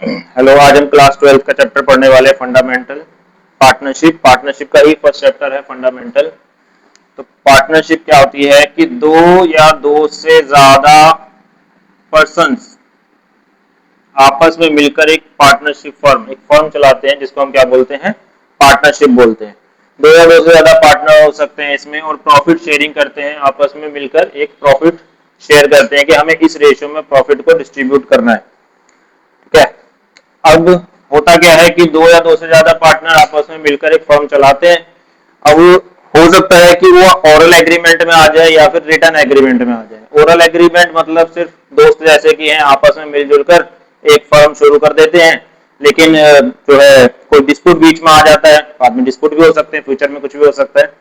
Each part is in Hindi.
हेलो, आज हम क्लास 12 का चैप्टर पढ़ने वाले हैं फंडामेंटल पार्टनरशिप। पार्टनरशिप का ही फर्स्ट चैप्टर है फंडामेंटल। तो पार्टनरशिप क्या होती है कि दो या दो से ज्यादा पर्सन्स आपस में मिलकर एक पार्टनरशिप एक फर्म चलाते हैं, जिसको हम क्या बोलते हैं, पार्टनरशिप बोलते हैं। दो या दो से ज्यादा पार्टनर हो सकते हैं इसमें, और प्रॉफिट शेयरिंग करते हैं, आपस में मिलकर एक प्रॉफिट शेयर करते हैं कि हमें इस रेशियो में प्रॉफिट को डिस्ट्रीब्यूट करना है। ठीक है। अब होता क्या है कि दो या दो से ज्यादा पार्टनर आपस में मिलकर एक फर्म चलाते हैं। अब हो सकता है कि वो ओरल एग्रीमेंट में आ जाए या फिर रिटर्न एग्रीमेंट में आ जाए। ओरल एग्रीमेंट मतलब सिर्फ दोस्त जैसे कि हैं, आपस में मिलजुल कर एक फर्म शुरू कर देते हैं, लेकिन जो है कोई डिस्प्यूट बीच में आ जाता है, बाद में डिस्प्यूट भी हो सकते हैं, फ्यूचर में कुछ भी हो सकता है।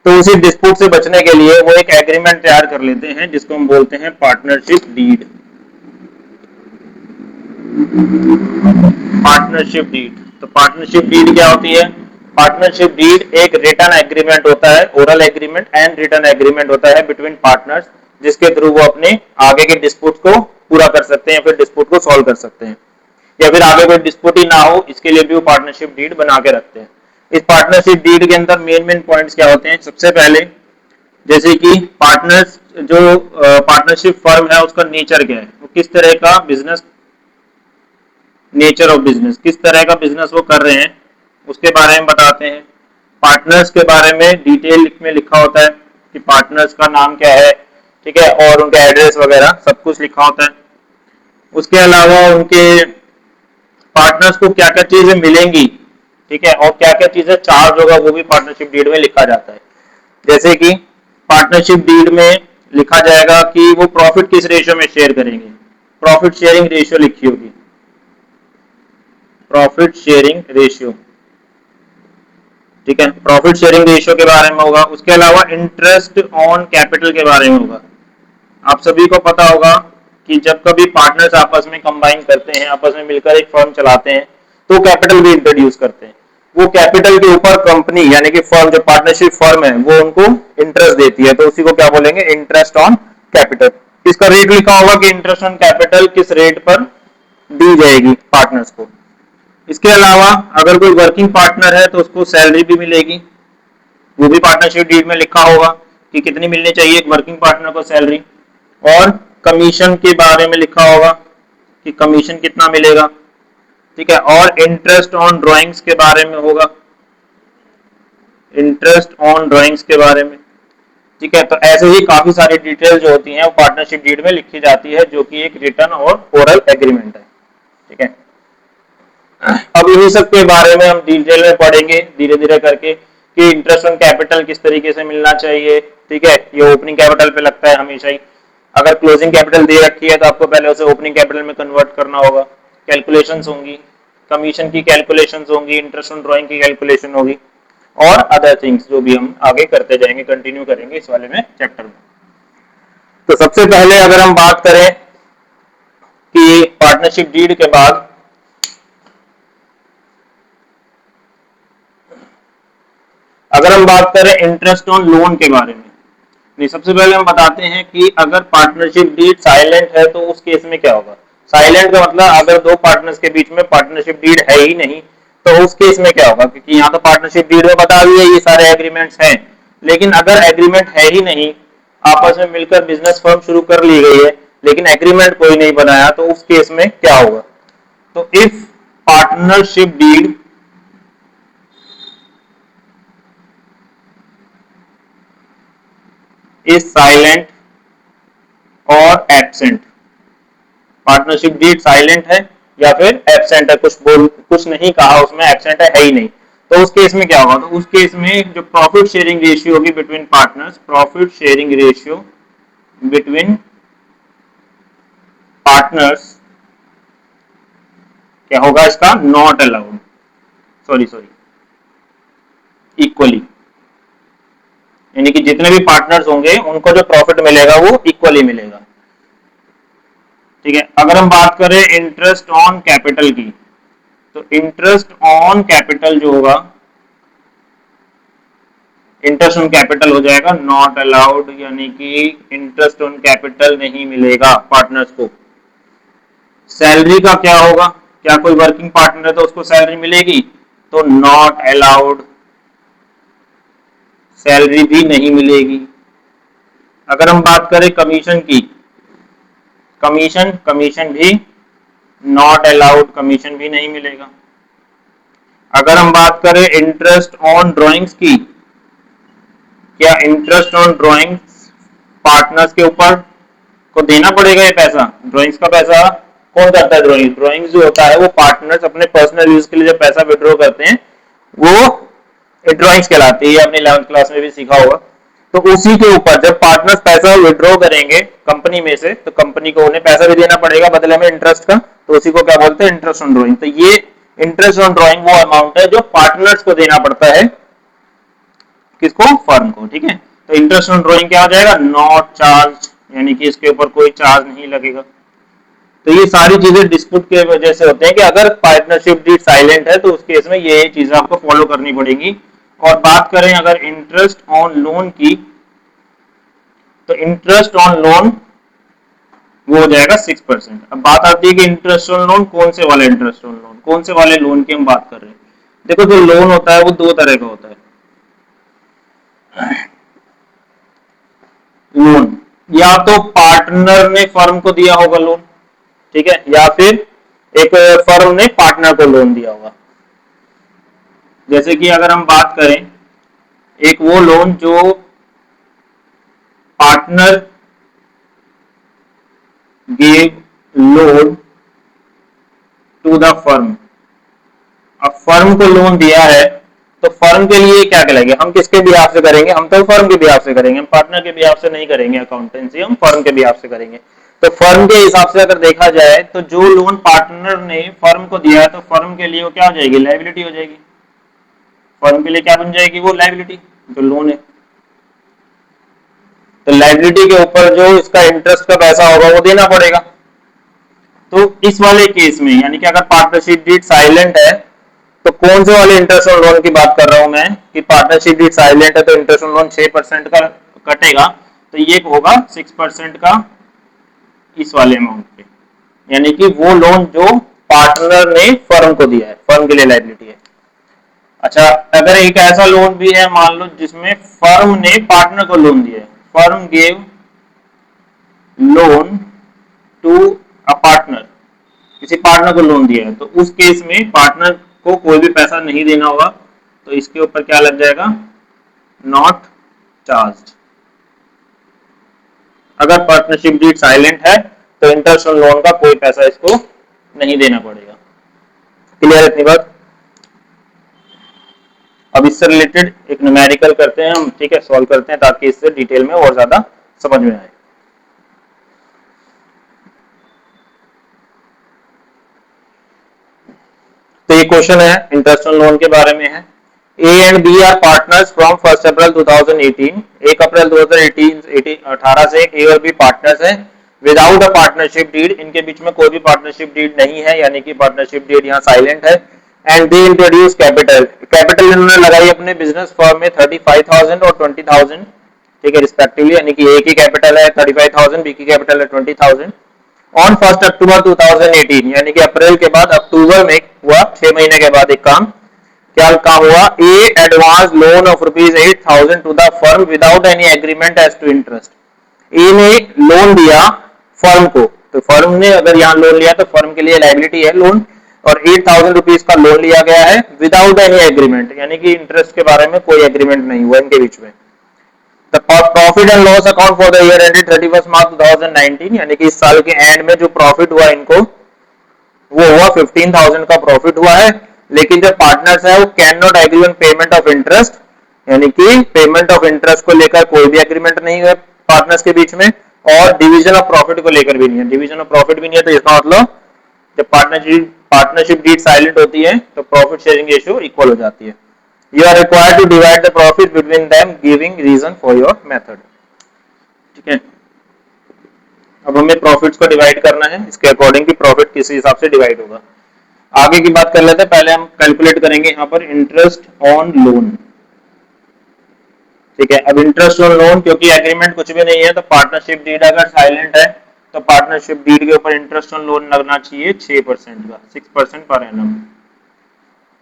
तो उसी डिस्प्यूट से बचने के लिए वो एक एग्रीमेंट तैयार कर लेते हैं, जिसको हम बोलते हैं पार्टनरशिप डीड। Partnership deed. तो पार्टनरशिप डीड क्या होती है? पार्टनरशिप डीड एक रिटर्न एग्रीमेंट होता है, oral agreement and written agreement होता है बिटवीन पार्टनर्स, जिसके थ्रू वो अपने आगे के डिस्प्यूट को पूरा कर सकते हैं, फिर डिस्प्यूट को सॉल्व कर सकते हैं, या फिर आगे कोई डिस्प्यूट ही ना हो इसके लिए भी वो पार्टनरशिप डीड बना के रखते हैं। इस पार्टनरशिप डीड के अंदर मेन मेन पॉइंट्स क्या होते हैं? सबसे पहले जैसे कि पार्टनर्स जो पार्टनरशिप फर्म है उसका नेचर क्या है, वो किस तरह का बिजनेस, नेचर ऑफ बिजनेस, किस तरह का बिजनेस वो कर रहे हैं उसके बारे में बताते हैं। पार्टनर्स के बारे में डिटेल में लिखा होता है कि पार्टनर्स का नाम क्या है, ठीक है, और उनका एड्रेस वगैरह सब कुछ लिखा होता है। उसके अलावा उनके पार्टनर्स को क्या क्या चीजें मिलेंगी, ठीक है, और क्या क्या चीजें चार्ज होगा, वो भी पार्टनरशिप डीड में लिखा जाता है। जैसे कि पार्टनरशिप डीड में लिखा जाएगा कि वो प्रॉफिट किस रेशियो में शेयर करेंगे, प्रॉफिट शेयरिंग रेशियो लिखी होगी, प्रॉफिट शेयरिंग रेशियो, ठीक है, प्रॉफिट शेयरिंग रेशियो के बारे में होगा। उसके अलावा इंटरेस्ट ऑन कैपिटल के बारे में होगा। आप सभी को पता होगा कि जब कभी पार्टनर्स आपस में कंबाइन करते हैं, आपस में मिलकर एक फर्म चलाते हैं, तो कैपिटल भी इंट्रोड्यूस करते हैं। वो कैपिटल के ऊपर कंपनी यानी कि फर्म, जो पार्टनरशिप फर्म है, वो उनको इंटरेस्ट देती है, तो उसी को क्या बोलेंगे, इंटरेस्ट ऑन कैपिटल। इसका रेट लिखा होगा कि इंटरेस्ट ऑन कैपिटल किस रेट पर दी जाएगी पार्टनर्स को। इसके अलावा अगर कोई वर्किंग पार्टनर है तो उसको सैलरी भी मिलेगी, वो भी पार्टनरशिप डीड में लिखा होगा कि कितनी मिलनी चाहिए एक वर्किंग पार्टनर को सैलरी। और कमीशन के बारे में लिखा होगा कि कमीशन कितना मिलेगा, ठीक है, और इंटरेस्ट ऑन ड्राइंग्स के बारे में होगा, इंटरेस्ट ऑन ड्राइंग्स के बारे में, ठीक है। तो ऐसे ही काफी सारी डिटेल जो होती हैं वो पार्टनरशिप डीड में लिखी जाती है, जो कि एक रिटर्न और ओरल एग्रीमेंट है, ठीक है। अब इन्हीं सब के बारे में हम डिटेल में पढ़ेंगे धीरे धीरे करके कि इंटरेस्ट ऑन कैपिटल किस तरीके से मिलना चाहिए, ठीक है। ये ओपनिंग कैपिटल पे लगता है हमेशा ही। अगर क्लोजिंग कैपिटल दे रखी है तो आपको पहले उसे ओपनिंग कैपिटल में कन्वर्ट करना होगा। कैलकुलेशंस होंगी, कमीशन की कैलकुलेशंस होंगी, इंटरेस्ट ऑन ड्राइंग की कैलकुलेशन होगी, और अदर थिंग्स जो भी हम आगे करते जाएंगे, कंटिन्यू करेंगे इस वाले में चैप्टर में। तो सबसे पहले अगर हम बात करें कि पार्टनरशिप डीड के बाद अगर हम बात करें इंटरेस्ट ऑन लोन के बारे में, नहीं, सबसे पहले हम बताते हैं कि अगर पार्टनरशिप डीड साइलेंट है तो उस केस में क्या होगा। साइलेंट का मतलब अगर दो पार्टनर्स के बीच में पार्टनरशिप डीड है ही नहीं, तो उस केस में क्या होगा, क्योंकि यहाँ तो पार्टनरशिप डीड में बता दिया ये सारे एग्रीमेंट्स हैं, लेकिन अगर एग्रीमेंट है ही नहीं, आपस में मिलकर बिजनेस फर्म शुरू कर ली गई है, लेकिन एग्रीमेंट कोई नहीं बनाया, तो उस केस में क्या होगा। तो if partnership deed is silent और एब्सेंट, पार्टनरशिप डीड साइलेंट है या फिर एब्सेंट है, कुछ नहीं कहा उसमें, एब्सेंट है ही नहीं, तो उस केस में क्या होगा। तो उस केस में जो प्रॉफिट शेयरिंग रेशियो होगी between partners, profit sharing ratio between partners क्या होगा, इसका नॉट अलाउड, सॉरी इक्वली, यानी कि जितने भी पार्टनर्स होंगे उनको जो प्रॉफिट मिलेगा वो इक्वली मिलेगा, ठीक है। अगर हम बात करें इंटरेस्ट ऑन कैपिटल की, तो इंटरेस्ट ऑन कैपिटल जो होगा, इंटरेस्ट ऑन कैपिटल हो जाएगा नॉट अलाउड, यानी कि इंटरेस्ट ऑन कैपिटल नहीं मिलेगा पार्टनर्स को। सैलरी का क्या होगा, क्या कोई वर्किंग पार्टनर है तो उसको सैलरी मिलेगी? तो नॉट अलाउड, सैलरी भी नहीं मिलेगी। अगर हम बात करें कमीशन की, कमीशन भी नॉट अलाउड, कमीशन भी नहीं मिलेगा। अगर हम बात करें इंटरेस्ट ऑन ड्राइंग्स की, क्या इंटरेस्ट ऑन ड्राइंग्स पार्टनर्स के ऊपर को देना पड़ेगा ये पैसा? ड्राइंग्स का पैसा कौन करता है? ड्राइंग्स जो होता है वो पार्टनर्स अपने पर्सनल यूज के लिए जब पैसा विड्रॉ करते हैं वो ड्राइंग्स कहलाती है, आपने 11th क्लास में भी सीखा होगा। तो उसी के ऊपर जब पार्टनर्स पैसा विड्रॉ करेंगे कंपनी में से, तो कंपनी को उन्हें पैसा भी देना पड़ेगा बदले में इंटरेस्ट का, तो उसी को क्या बोलते हैं? Interest on drawing. तो ये इंटरेस्ट ऑन ड्राइंग वो अमाउंट है जो पार्टनर्स को देना पड़ता है, किसको? फर्म को। ठीक है, तो इंटरेस्ट ऑन ड्राइंग क्या हो जाएगा? नॉट चार्ज, यानी कि इसके ऊपर कोई चार्ज नहीं लगेगा। तो ये सारी चीजें डिस्प्यूट के वजह से होते हैं कि अगर पार्टनरशिप डीड साइलेंट है तो उस केस में ये चीजें आपको फॉलो करनी पड़ेगी। और बात करें अगर इंटरेस्ट ऑन लोन की, तो इंटरेस्ट ऑन लोन वो हो जाएगा 6%। अब बात आती है कि इंटरेस्ट ऑन लोन कौन से वाले इंटरेस्ट ऑन लोन, कौन से वाले लोन की हम बात कर रहे हैं? देखो जो लोन होता है वो दो तरह का होता है। लोन या तो पार्टनर ने फर्म को दिया होगा लोन, ठीक है, या फिर एक फर्म ने पार्टनर को लोन दिया होगा। जैसे कि अगर हम बात करें एक वो लोन जो partner gave loan to the firm, अब फर्म को लोन दिया है तो फर्म के लिए क्या कहलाएंगे? हम किसके बिहाफ से करेंगे? हम तो फर्म के बिहाफ से करेंगे, हम पार्टनर के बिहाफ से नहीं करेंगे अकाउंटेंसी, हम फर्म के बिहाफ से करेंगे। तो फर्म के हिसाब से अगर देखा जाए तो जो लोन पार्टनर ने फर्म को दिया है तो फर्म के लिए वो क्या हो जाएगी? लायबिलिटी हो जाएगी। फर्म के लिए क्या बन जाएगी? वो लायबिलिटी जो लोन है। तो लायबिलिटी के ऊपर जो इसका इंटरेस्ट का पैसा होगा वो देना पड़ेगा। तो इस वाले केस में यानी कि अगर पार्टनरशिप डीड साइलेंट है तो कौन से वाले इंटरेस्ट ऑन लोन की बात कर रहा हूं मैं कि पार्टनरशिप डीड साइलेंट है तो इंटरेस्ट ऑन लोन 6% का कटेगा, तो ये होगा 6% का इस वाले अमाउंट पे, यानी कि वो लोन जो पार्टनर ने फर्म को दिया है, फर्म के लिए लायबिलिटी है। अच्छा, अगर एक ऐसा लोन भी है मान लो जिसमें फर्म ने पार्टनर को लोन दिया है, firm gave loan to a partner, किसी पार्टनर को लोन दिया है, तो उस केस में पार्टनर को कोई भी पैसा नहीं देना होगा, तो इसके ऊपर क्या लग जाएगा? Not charge. अगर पार्टनरशिप डीड साइलेंट है तो इंटरेस्ट ऑन लोन का कोई पैसा इसको नहीं देना पड़ेगा। क्लियर है इतनी बात? अब इससे रिलेटेड एक न्यूमेरिकल करते हैं हम, ठीक है, सॉल्व करते हैं ताकि इससे डिटेल में और ज्यादा समझ में आए। तो ये क्वेश्चन है इंटरेस्ट ऑन लोन के बारे में है। A and B are partners from 1 अप्रैल 2018, 1 अप्रैल 2018 से ए और बी पार्टनर्स हैं विदाउट अ पार्टनरशिप डीड, इनके बीच में कोई भी पार्टनरशिप डीड नहीं है, यानी कि पार्टनरशिप डीड यहाँ साइलेंट है। And they introduce capital, capital इन्होंने लगाई अपने बिजनेस फर्म में 35,000 और 20,000, ठीक है, रिस्पेक्टिवली, यानी कि ए की कैपिटल है 35,000, बी की कैपिटल है 20,000। ऑन 1 अक्टूबर 2018, यानी कि अप्रैल के बाद अक्टूबर में हुआ, 6 महीने के बाद एक काम, क्या काम हुआ? A advance loan of ₹8,000 to the firm without any agreement as to interest, A ने लोन दिया फर्म को, तो फर्म ने अगर यहाँ लोन लिया तो फर्म के लिए लायबिलिटी है लोन, और 8,000 रुपीज का लोन लिया गया है विदाउट एनी एग्रीमेंट, यानी कि इंटरेस्ट के बारे में कोई एग्रीमेंट नहीं हुआ इनके बीच में। The profit and loss account for the year ended 31 मार्च 2019, यानी कि इस साल के एंड में जो प्रॉफिट हुआ इनको वो हुआ 15,000 का प्रॉफिट हुआ है, लेकिन जो पार्टनर्स है वो can not agree on payment of interest, यानी कि पेमेंट ऑफ इंटरेस्ट को लेकर कोई भी एग्रीमेंट नहीं है पार्टनर्स के बीच में, और डिवीजन ऑफ प्रॉफिट को लेकर भी नहीं है, डिवीजन ऑफ प्रॉफिट भी नहीं है। तो इसका मतलब जब पार्टनरशिप डीड साइलेंट होती है तो प्रॉफिट शेयरिंग रेशियो इक्वल हो जाती है। You are required to divide the profit between them giving reason for your method, ठीक है। अब हमें प्रॉफिट्स को डिवाइड करना है, इसके अकॉर्डिंग की प्रॉफिट किस हिसाब से डिवाइड होगा। आगे की बात कर लेते हैं, पहले हम कैलकुलेट करेंगे यहाँ पर इंटरेस्ट ऑन लोन, ठीक है। अब इंटरेस्ट ऑन लोन क्योंकि एग्रीमेंट कुछ भी नहीं है तो पार्टनरशिप डीड अगर साइलेंट है तो पार्टनरशिप डीड के ऊपर इंटरेस्ट ऑन लोन लगना चाहिए 6% का, 6% पर एनम।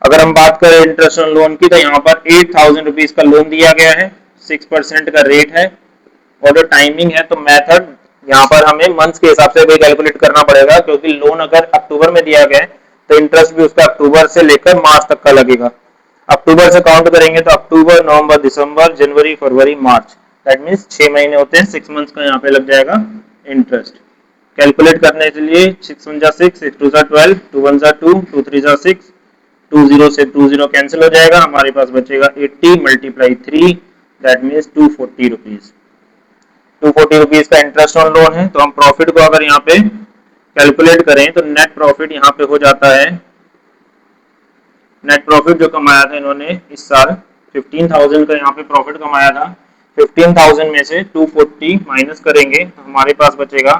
अगर हम बात करें इंटरेस्ट ऑन लोन की, तो यहाँ पर 8,000 रुपीज का लोन दिया गया है, 6% का रेट है, और जो टाइमिंग है तो मेथड यहाँ पर हमें मंथ्स के हिसाब से भी कैलकुलेट करना पड़ेगा, क्योंकि लोन अगर अक्टूबर में दिया गया है तो इंटरेस्ट भी उसका अक्टूबर से लेकर मार्च तक का लगेगा। अक्टूबर से काउंट करेंगे तो अक्टूबर, नवंबर, दिसंबर, जनवरी, फरवरी, मार्च, दैट मीन्स 6 महीने होते हैं, 6 मंथ्स का यहाँ पे लग जाएगा इंटरेस्ट। कैलकुलेट करने के लिए 6 1 6, 6 2 12, 2 1 2, 2 3 6, 20 से 20 कैंसिल हो जाएगा, हमारे पास बचेगा 80 multiply 3, that means 240 rupees. 240 rupees का इंटरेस्ट ऑन लोन है। तो हम प्रॉफिट को अगर यहाँ पे कैलकुलेट करें तो नेट प्रॉफिट यहाँ पे हो जाता है, नेट प्रॉफिट जो कमाया था इन्होंने इस साल 15,000 का यहाँ पे प्रॉफिट कमाया था, 15,000 में से 240 माइनस करेंगे तो हमारे पास बचेगा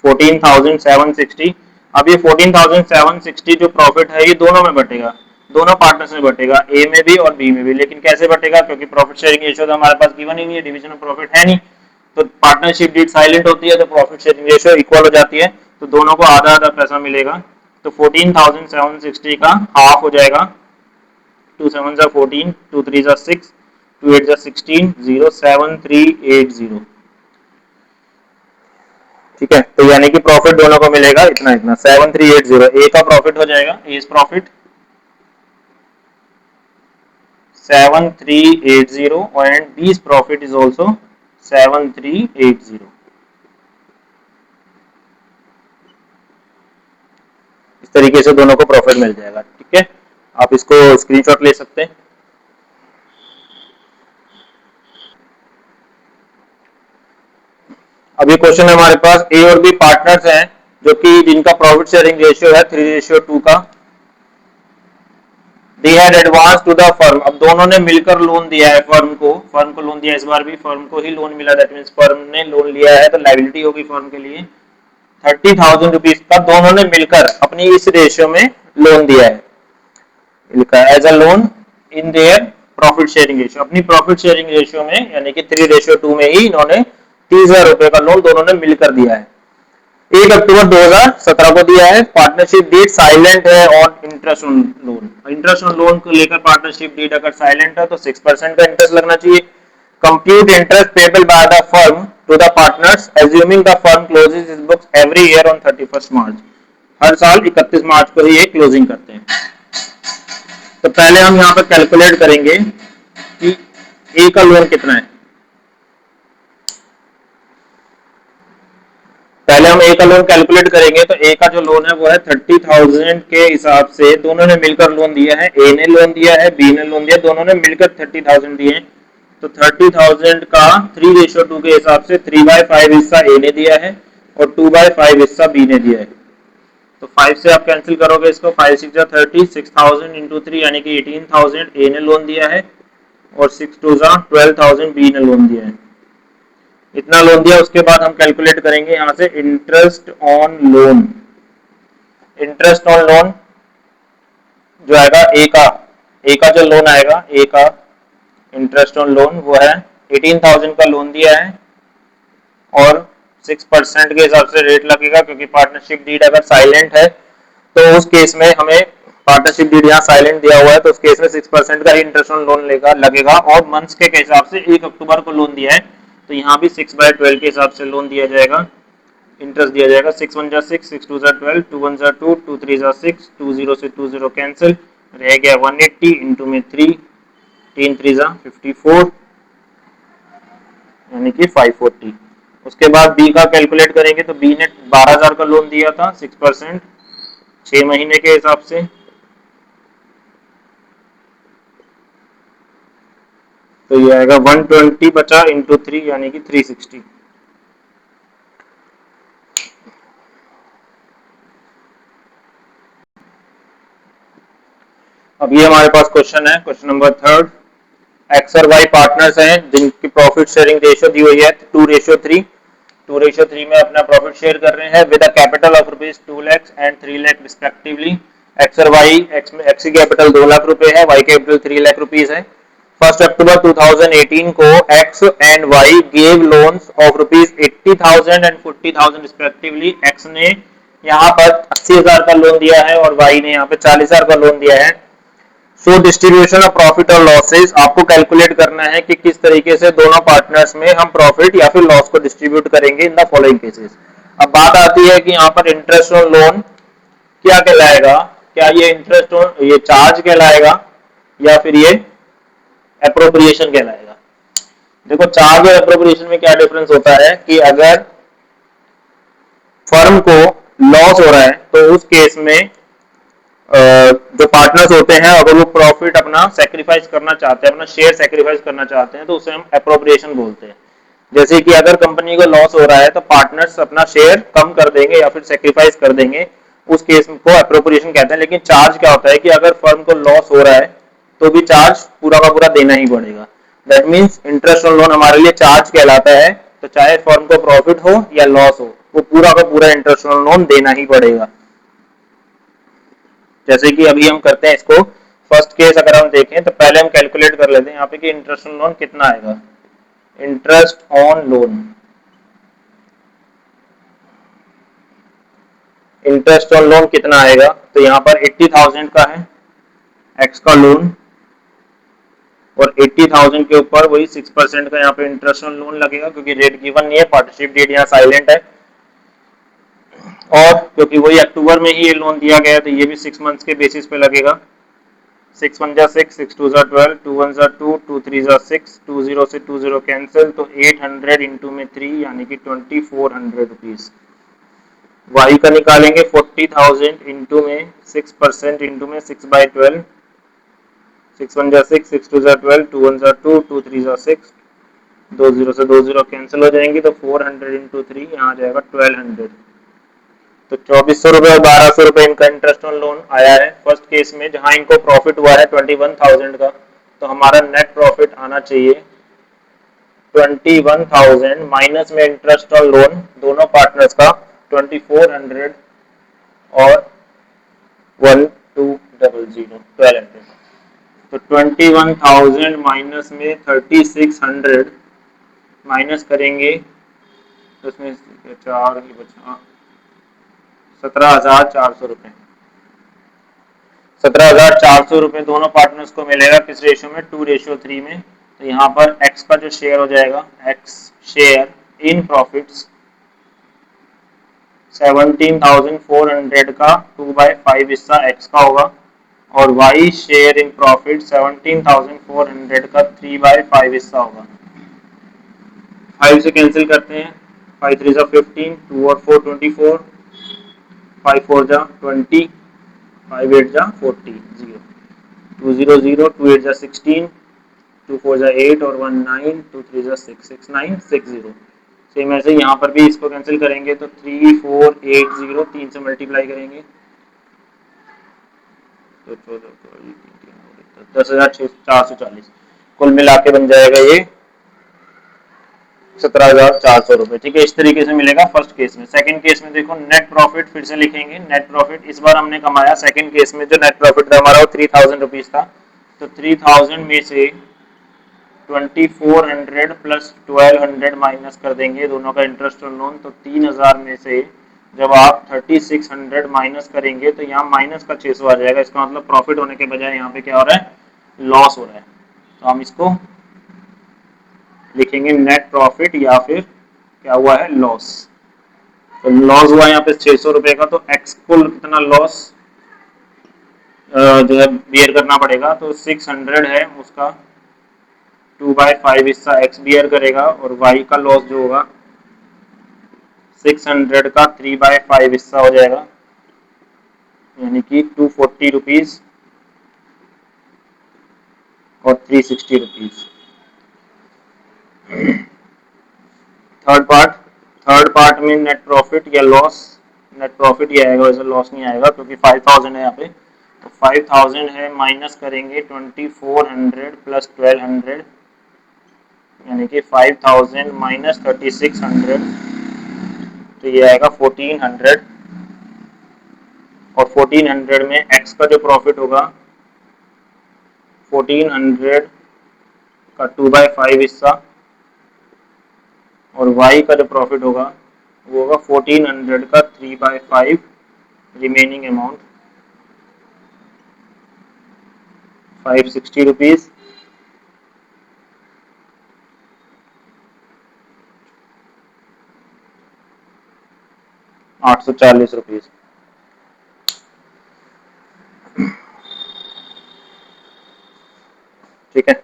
14,760। अब ये 14,760 जो प्रॉफिट है ये दोनों में बटेगा, दोनों पार्टनर्स में बटेगा, ए में भी और बी में भी। लेकिन कैसे बटेगा, क्योंकि प्रॉफिट शेयरिंग रेशियो तो हमारे पास गिवन ही नहीं है, डिवीजन ऑफ प्रॉफिट है नहीं, तो पार्टनरशिप डीड साइलेंट होती है तो प्रॉफिट शेयरिंग रेशियो इक्वल हो जाती है, तो दोनों को आधा आधा पैसा मिलेगा। तो 14,760 का हाफ हो जाएगा, 2 7 14, 2 3 6, 2 8 16, 07380। ठीक है, तो यानी कि प्रॉफिट दोनों को मिलेगा इतना इतना 7380। ए का प्रॉफिट हो जाएगा, A profit 7380 and B profit is also 7380। इस तरीके से दोनों को प्रॉफिट मिल जाएगा। ठीक है, आप इसको स्क्रीनशॉट ले सकते हैं। अब ये क्वेश्चन है हमारे पास, ए और बी पार्टनर्स हैं जो कि जिनका प्रॉफिट शेयरिंग रेशियो है 3:2 का। They had advance to the firm, अब दोनों ने मिलकर लोन दिया है फर्म को लोन दिया, इस बार भी फर्म को ही लोन मिला, दैट मींस फर्म ने लोन लिया है तो लायबिलिटी होगी फर्म के लिए 30,000 रुपीज का, दोनों ने मिलकर अपनी इस रेशियो में लोन दिया है, लिखा है as a loan in their profit sharing ratio, अपनी प्रॉफिट शेयरिंग रेशियो में, यानी कि 3:2 में ही इन्होंने 30,000 रुपए का लोन दोनों ने मिलकर दिया है। 1 अक्टूबर 2017 को दिया है, पार्टनरशिप डीड साइलेंट है और interest on loan, interest on loan को लेकर पार्टनरशिप डीड अगर साइलेंट है तो 6% का इंटरेस्ट लगना चाहिए। Compute interest payable by the firm to the partners assuming the firm closes its books every year on 31 March, हर साल 31 मार्च को ही ये क्लोजिंग करते हैं। तो पहले हम यहाँ पर कैलकुलेट करेंगे कि ए का लोन कितना है। पहले हम ए का लोन कैलकुलेट करेंगे, तो ए का जो लोन है वो है 30,000 के हिसाब से दोनों ने मिलकर लोन दिया है, ए ने लोन दिया है, बी ने लोन दिया, दोनों ने मिलकर 30,000 दिए। तो 30,000 का 3:2 के हिसाब से 3/5 हिस्सा ए ने दिया है और 2/5 हिस्सा बी ने दिया है। तो 5 से आप कैंसिल करोगे इसको, 5 6 30, 6,000 इंटू 3 यानी कि 18,000 ए ने लोन दिया है और 6 2 12,000 बी ने लोन दिया है, इतना लोन दिया। उसके बाद हम कैलकुलेट करेंगे यहां से interest on loan, interest on loan जो आएगा ए का जो लोन आएगा, ए का इंटरेस्ट ऑन लोन वो है 18,000 का लोन दिया है और 6% के हिसाब से रेट लगेगा, क्योंकि पार्टनरशिप डीड अगर साइलेंट है तो उस केस में हमें, पार्टनरशिप डीड यहाँ साइलेंट दिया हुआ है तो उस केस में 6% का ही इंटरेस्ट ऑन लोन लगेगा और मंथ्स के हिसाब से 1 अक्टूबर को लोन दिया है तो यहाँ भी 6/12 के हिसाब से लोन दिया जाएगा, इंटरेस्ट दिया जाएगा। 6 1 6, 6 2 12, 2 1 2, 2 3 6, 20 से 20 कैंसिल, रह गया 180 इंटू में 3, 3 3 54 यानी कि 540। उसके बाद बी का कैलकुलेट करेंगे तो बी ने 12,000 का लोन दिया था 6%, 6 महीने के हिसाब से, तो ये आएगा 120 बचा इंटू 3 यानी कि 360। अब ये हमारे पास क्वेश्चन है, क्वेश्चन नंबर 3, एक्स और वाई पार्टनर्स हैं जिनकी प्रॉफिट शेयरिंग रेशियो दी हुई है 2:3, 2:3 में अपना प्रॉफिट शेयर कर रहे हैं with a capital of ₹2 lakh and 3 lakh respectively. X और वाई, एक्स की कैपिटल 2 लाख रुपए है, वाई कैपिटल 3 लाख रुपीज है। 1 अक्टूबर 2018 को X and Y gave loans of ₹80,000 and 40,000 respectively. X ने यहाँ पर 80,000 का लोन दिया है और Y ने यहाँ पे 40,000 का लोन दिया है। सो डिस्ट्रीब्यूशन ऑफ प्रॉफिट और लॉसेस, आपको कैलकुलेट करना है कि किस तरीके से दोनों पार्टनर्स में हम प्रॉफिट या फिर लॉस को डिस्ट्रीब्यूट करेंगे इन द फॉलोइंग केसेस। अब बात आती है कि यहाँ पर इंटरेस्ट ऑन लोन क्या कहलाएगा, क्या ये इंटरेस्ट ऑन ये चार्ज कहलाएगा या फिर ये एप्रोप्रिएशन कहलाएगा। देखो चार्ज और एप्रोप्रिएशन में क्या डिफरेंस होता है कि अगर फर्म को लॉस हो रहा है तो उस केस में जो पार्टनर्स होते हैं अगर वो प्रॉफिट अपना सेक्रीफाइस करना चाहते हैं, अपना शेयर सेक्रीफाइस करना चाहते हैं तो उसे हम एप्रोप्रिएशन बोलते हैं। जैसे कि अगर कंपनी को लॉस हो रहा है तो पार्टनर्स अपना शेयर कम कर देंगे या फिर सेक्रीफाइस कर देंगे, उस केस को एप्रोप्रिएशन कहते हैं। लेकिन चार्ज क्या होता है कि अगर फर्म को लॉस हो रहा है तो भी चार्ज पूरा का पूरा देना ही पड़ेगा। That means interest on loan हमारे लिए चार्ज कहलाता है, तो चाहे फर्म को प्रॉफिट हो या लॉस हो वो पूरा का पूरा इंटरेस्ट ऑन लोन देना ही पड़ेगा। जैसे कि अभी हम करते हैं इसको, फर्स्ट केस अगर हम देखें तो पहले हम कैलकुलेट कर लेते हैं यहाँ पे कि इंटरेस्ट ऑन लोन कितना आएगा। Interest on loan, interest on loan कितना आएगा, तो यहाँ पर 80,000 का है एक्स का लोन और 80,000 के ऊपर वही 6% का यहाँ पे इंटरेस्ट ऑन लोन लगेगा, क्योंकि रेट गिवन नहीं है, पार्टनरशिप डेट यहाँ साइलेंट है। और क्योंकि वही अक्टूबर में ही ये लोन दिया गया है तो ये भी 6 मंथ्स के बेसिस पे लगेगा। 6 1 जा 6, 6 2 जा 12, 2 1 जा 2, 2 3 जा 6, 2 0 से 2 0 कैंसिल, तो 800 इंटू में 3 यानी कि 2400 रुपीज। वाई का निकालेंगे 40,000 इंटू में 6% इंटू में 6/12, 6 1 जा 6, 6 2 जा 12, 2 1 जा 2, 2 3 जा 6, 2 0 से 2 0 कैंसिल हो जाएंगी, तो 400 इंटू 3 यहाँ आ जाएगा 1200। तो 2400 रुपए और 1200 रुपए इनका इंटरेस्ट ऑन लोन आया है फर्स्ट केस में, जहां इनको प्रॉफिट हुआ है 21,000 का। तो हमारा नेट प्रॉफिट आना चाहिए 21,000 माइनस में इंटरेस्ट ऑन लोन दोनों पार्टनर्स का 2400 और 1200, तो 21,000 माइनस में 3600 माइनस करेंगे तो उसमें 4 ही बचा 17,400 रुपए। 17,400 रुपए दोनों पार्टनर्स को मिलेगा किस रेशियो में, 2:3 में। तो यहाँ पर एक्स का जो शेयर हो जाएगा, एक्स शेयर इन प्रॉफिट्स 17,400 का 2/5 हिस्सा एक्स का होगा और वाई शेयर इन प्रॉफिट 17,400 का 3/5 हिस्सा होगा। 5 से कैंसिल करते हैं, 5 3 जा 15, 2 और 4 24, 5 4 जा 20, 5 8 जा 40, 0 2 0 0, 2 8 जा 16, 2 4 जा 8 और 1 9, 2 3 जा 6 6 9 6 0। सेम ऐसे यहाँ पर भी इसको कैंसिल करेंगे तो 3 4 8 0, 3 से मल्टीप्लाई करेंगे तो 10,440, कुल मिला के बन जाएगा ये 17,400 रुपए। ठीक है, इस तरीके से मिलेगा फर्स्ट केस में। सेकंड केस में देखो नेट प्रॉफिट फिर से लिखेंगे। नेट प्रॉफिट इस बार हमने कमाया, सेकंड केस में जो नेट प्रॉफिट था हमारा वो 3,000 रुपीज था, तो 3,000 में से 2400 प्लस 1200 माइनस कर देंगे दोनों का इंटरेस्ट ऑन लोन, तो 3,000 में से जब आप 3600 माइनस करेंगे तो यहाँ माइनस का 600 आ जाएगा। इसका मतलब प्रॉफिट होने के बजाय यहाँ पे क्या हो रहा है, लॉस हो रहा है। तो हम इसको लिखेंगे नेट प्रॉफिट या फिर क्या हुआ है, लॉस। तो लॉस हुआ यहाँ पे 600 रुपए का, तो एक्स को कितना लॉस जो है बियर करना पड़ेगा, तो 600 है उसका 2/5 हिस्सा एक्स बियर करेगा और वाई का लॉस जो होगा 600 का 3/5 हिस्सा हो जाएगा, यानी कि 240 रुपीज और 360 रुपीज। थर्ड पार्ट में नेट प्रॉफिट या लॉस, नेट प्रॉफिट ही आएगा, वैसे लॉस नहीं आएगा क्योंकि 5,000 है यहाँ पे। तो 5,000 है माइनस करेंगे 2400 प्लस 1200, यानी कि 5,000 माइनस 3600, तो ये आएगा 1400 और 1400 में एक्स का जो प्रॉफिट होगा 1400 का 2/5 हिस्सा और y का जो प्रॉफिट होगा वो होगा 1400 का 3/5 रिमेनिंग अमाउंट 560 रुपीज। ₹840। ठीक है,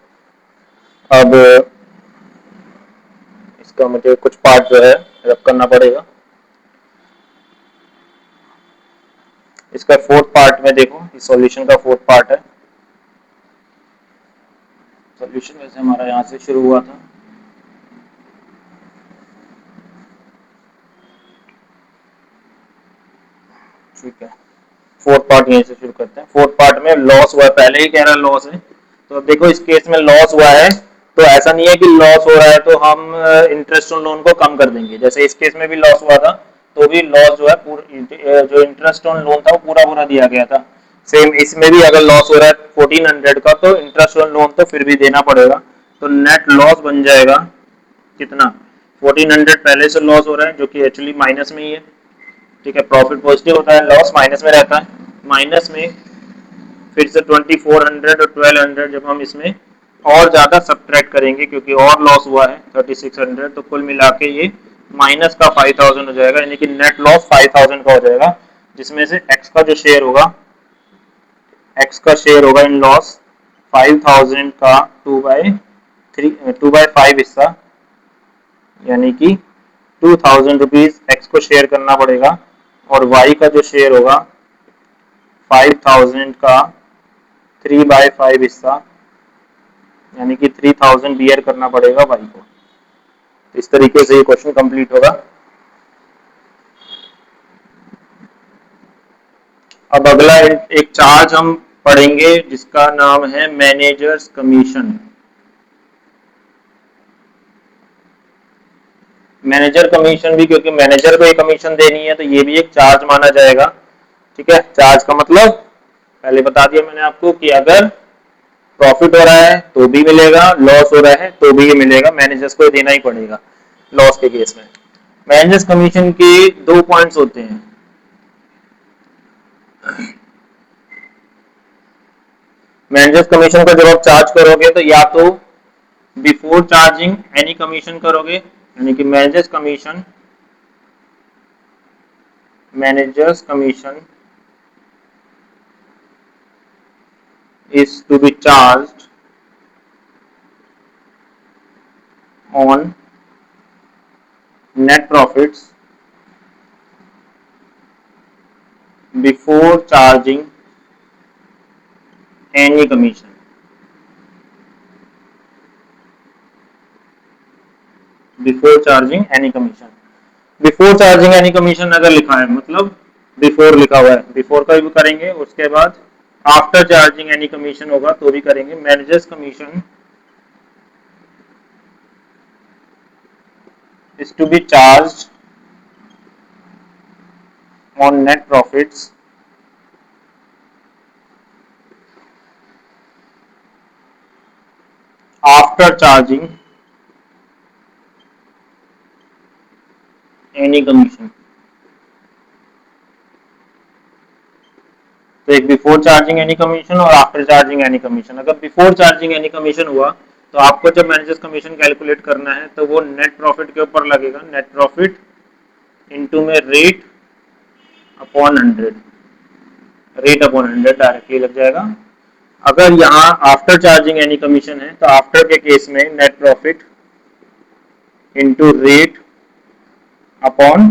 अब इसका मुझे कुछ पार्ट जो है रब करना पड़ेगा। इसका फोर्थ पार्ट में देखो, इस सॉल्यूशन का फोर्थ पार्ट है। सॉल्यूशन वैसे हमारा यहाँ से शुरू हुआ था। ठीक है, फोर्थ पार्ट यहीं से शुरू करते हैं। फोर्थ पार्ट में लॉस हुआ है, पहले ही कह रहा है लॉस है। तो अब देखो इस केस में लॉस हुआ है, तो ऐसा नहीं है कि लॉस हो रहा है तो हम इंटरेस्ट ऑन लोन को कम कर देंगे। जैसे इस केस में भी लॉस हुआ था तो भी लॉस जो है जो इंटरेस्ट ऑन लोन था वो पूरा पूरा दिया गया था। सेम इसमें भी अगर लॉस हो रहा है 1400 का तो इंटरेस्ट ऑन लोन तो फिर भी देना पड़ेगा। तो नेट लॉस बन जाएगा कितना, 1400 पहले से लॉस हो रहा है जो कि एक्चुअली माइनस में ही है। ठीक है, प्रॉफिट पॉजिटिव होता है, लॉस माइनस में रहता है। माइनस में फिर से 2400 और 1200 जब हम इसमें और ज़्यादा सब्ट्रैक्ट करेंगे क्योंकि और लॉस हुआ है 3600, तो कुल मिला के ये माइनस का 5000 हो जाएगा, यानी कि नेट लॉस 5000 का हो जाएगा। जिसमें से एक्स का जो शेयर होगा, एक्स का शेयर होगा इन लॉस 5000 का 2/5 हिस्सा, यानी कि 2000 रुपीज एक्स को शेयर करना पड़ेगा। और वाई का जो शेयर होगा 5000 का 3/5 हिस्सा, यानी कि 3000 बियर करना पड़ेगा वाई को। इस तरीके से ये क्वेश्चन कंप्लीट होगा। अब अगला एक चार्ज हम पढ़ेंगे जिसका नाम है मैनेजर्स कमीशन। मैनेजर कमीशन भी, क्योंकि मैनेजर को ये कमीशन देनी है तो ये भी एक चार्ज माना जाएगा। ठीक है, चार्ज का मतलब पहले बता दिया मैंने आपको कि अगर प्रॉफिट हो रहा है तो भी मिलेगा, लॉस हो रहा है तो भी ये मिलेगा, मैनेजर्स को देना ही पड़ेगा लॉस के केस में। मैनेजर्स कमीशन के 2 पॉइंट्स होते हैं। मैनेजर्स कमीशन का जब आप चार्ज करोगे तो या तो बिफोर चार्जिंग एनी कमीशन करोगे, यानी कि managers commission is to be charged on net profits before charging any commission। Before charging any commission, before charging any commission अगर लिखा है मतलब बिफोर लिखा हुआ है, बिफोर का भी करेंगे। उसके बाद आफ्टर चार्जिंग एनी कमीशन होगा तो भी करेंगे। Managers commission is to be charged on net profits after charging any commission। तो एक बिफोर चार्जिंग एनी कमीशन और आफ्टर चार्जिंग एनी कमीशन। अगर बिफोर चार्जिंग एनी कमीशन हुआ तो आपको जब मैनेजर्स कमीशन कैलकुलेट करना है तो वो नेट प्रॉफिट के ऊपर लगेगा, नेट प्रॉफिट इनटू में rate upon 100, rate upon 100 directly लग जाएगा। अगर यहाँ आफ्टर चार्जिंग एनी कमीशन है तो आफ्टर के केस में net profit into rate upon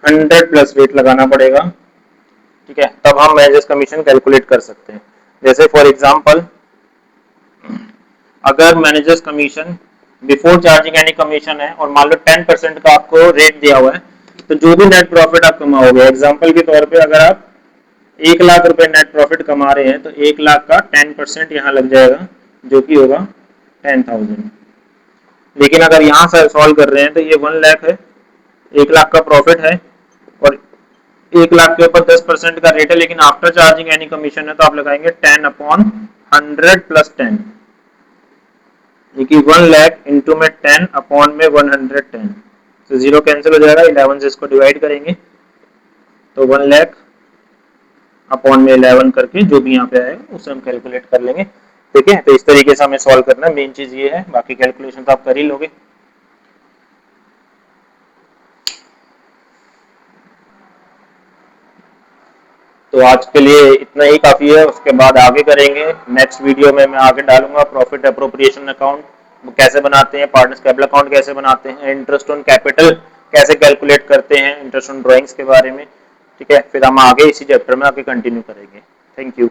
100 plus rate लगाना पड़ेगा। ठीक है, तब हम मैनेजर्स कमीशन कैलकुलेट कर सकते हैं। जैसे फॉर एग्जांपल अगर managers commission before charging any commission है और मान लो 10% का आपको रेट दिया हुआ है, तो जो भी नेट प्रॉफिट आप कमाओगे, एग्जांपल के तौर पे अगर आप 1,00,000 रुपए नेट प्रॉफिट कमा रहे हैं तो 1,00,000 का 10% यहाँ लग जाएगा जो कि होगा 10,000। लेकिन अगर यहाँ से सॉल्व कर रहे हैं तो ये 1,00,000 है, 1,00,000 का प्रॉफिट है और 1,00,000 के ऊपर 10% का रेट है, लेकिन आफ्टर चार्जिंग एनी कमीशन है तो आप लगाएंगे 10 अपॉन 100 प्लस 10। कि 1 लाख इंटू में 10 अपॉन में 110, तो 0 कैंसिल हो जाएगा, 11 से इसको डिवाइड करेंगे तो 1 लाख अपॉन में 11 करके जो भी यहाँ पे आएगा उसे हम कैलकुलेट कर लेंगे। ठीक है, तो इस तरीके से हमें सॉल्व करना है, मेन चीज ये है, बाकी कैलकुलेशन तो आप कर ही लोगे। तो आज के लिए इतना ही काफी है, उसके बाद आगे करेंगे। नेक्स्ट वीडियो में मैं आगे डालूंगा प्रॉफिट अप्रोप्रिएशन अकाउंट कैसे बनाते हैं, पार्टनर्स कैपिटल अकाउंट कैसे बनाते हैं, इंटरेस्ट ऑन कैपिटल कैसे कैलकुलेट करते हैं, इंटरेस्ट ऑन ड्राइंग्स के बारे में। ठीक है, फिर हम आगे इसी चैप्टर में आगे कंटिन्यू करेंगे। Thank you.